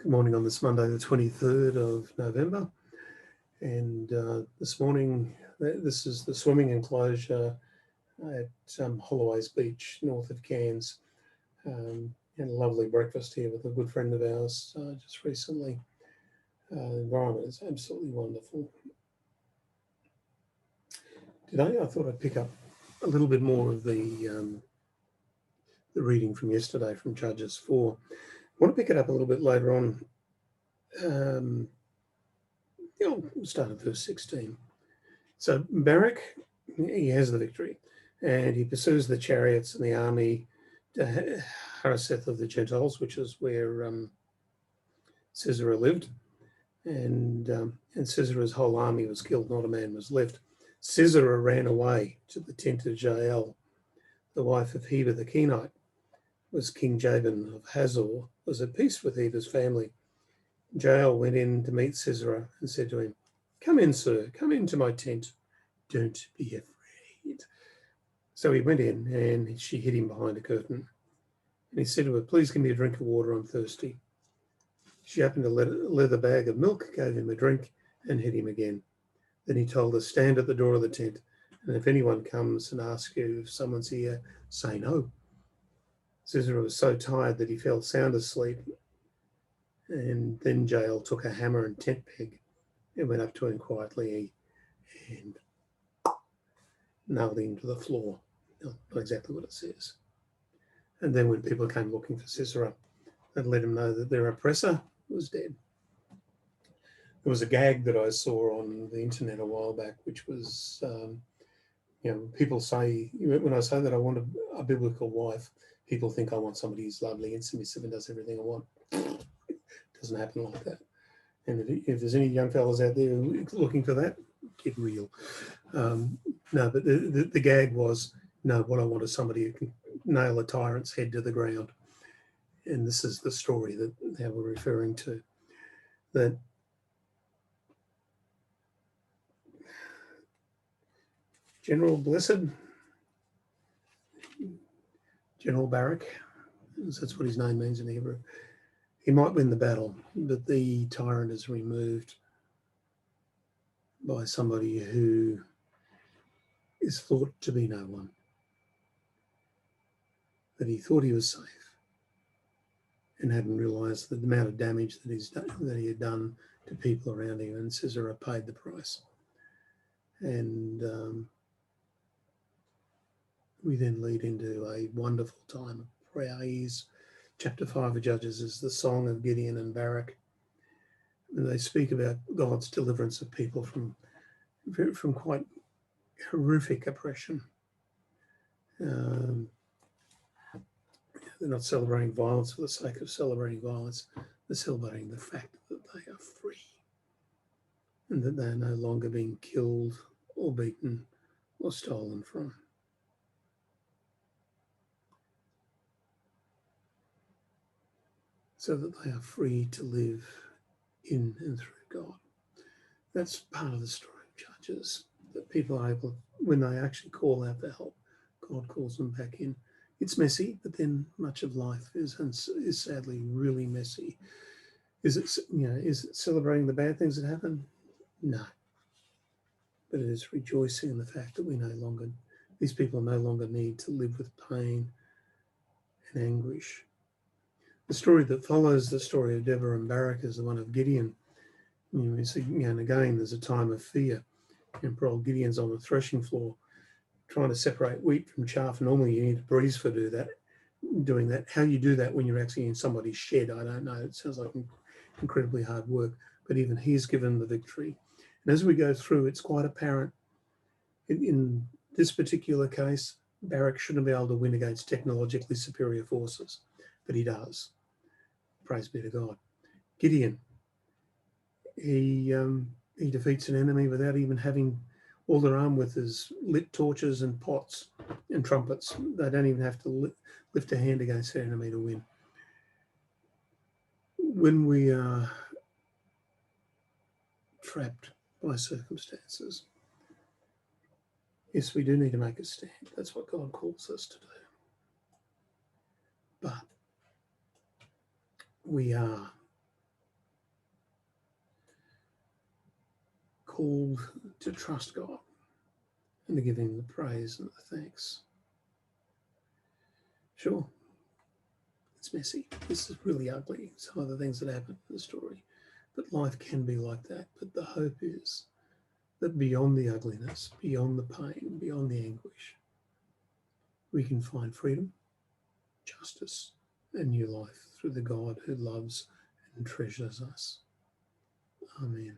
Good morning on this Monday, the 23rd of November. And this morning, this is the swimming enclosure at Holloway's Beach, north of Cairns. Had a lovely breakfast here with a good friend of ours just recently. The environment is absolutely wonderful. Today, I thought I'd pick up a little bit more of the reading from yesterday from Judges 4. I want to pick it up a little bit later on. We'll start at verse 16. So Barak, he has the victory, and he pursues the chariots and the army to Hareseth of the Gentiles, which is where Sisera lived, and Sisera's whole army was killed, not a man was left. Sisera ran away to the tent of Jael, the wife of Heber the Kenite. Was King Jabin of Hazor, was at peace with Heber's family. Jael went in to meet Sisera and said to him, "Come in, sir, come into my tent. Don't be afraid." So he went in, and she hid him behind a curtain. And he said to her, "Please give me a drink of water, I'm thirsty." She opened a leather bag of milk, gave him a drink, and hid him again. Then he told her, "Stand at the door of the tent, and if anyone comes and asks you if someone's here, say no." Sisera was so tired that he fell sound asleep. And then Jael took a hammer and tent peg and went up to him quietly and nailed him to the floor. Not exactly what it says. And then when people came looking for Sisera, they let him know that their oppressor was dead. There was a gag that I saw on the internet a while back, which was, people say, when I say that I want a biblical wife, people think I want somebody who's lovely and submissive and does everything I want. It doesn't happen like that. And if there's any young fellas out there looking for that, get real. No, but the gag was, no, what I want is somebody who can nail a tyrant's head to the ground. And this is the story that they were referring to. That General Barak, that's what his name means in Hebrew, he might win the battle, but the tyrant is removed by somebody who is thought to be no one. That he thought he was safe and hadn't realised the amount of damage that he had done to people around him, and Sisera paid the price. And we then lead into a wonderful time of praise. Chapter 5 of Judges is the song of Gideon and Barak. And they speak about God's deliverance of people from quite horrific oppression. They're not celebrating violence for the sake of celebrating violence. They're celebrating the fact that they are free and that they are no longer being killed or beaten or stolen from. So that they are free to live in and through God. That's part of the story of Judges, that people are able, when they actually call out for help, God calls them back in. It's messy, but then much of life is sadly really messy. Is it celebrating the bad things that happen? No. But it is rejoicing in the fact that these people no longer need to live with pain and anguish. The story that follows the story of Deborah and Barak is the one of Gideon. And again, there's a time of fear. And poor old Gideon's on the threshing floor trying to separate wheat from chaff. Normally you need a breeze for doing that. How you do that when you're actually in somebody's shed, I don't know. It sounds like incredibly hard work. But even he's given the victory. And as we go through, it's quite apparent. In this particular case, Barak shouldn't be able to win against technologically superior forces. But he does. Praise be to God. Gideon, he defeats an enemy without even having all they're armed with is lit torches and pots and trumpets. They don't even have to lift a hand against their enemy to win. When we are trapped by circumstances, yes, we do need to make a stand. That's what God calls us to do. But we are called to trust God and to give him the praise and the thanks. Sure, it's messy. This is really ugly, some of the things that happen in the story. But life can be like that. But the hope is that beyond the ugliness, beyond the pain, beyond the anguish, we can find freedom, justice, and new life through the God who loves and treasures us. Amen.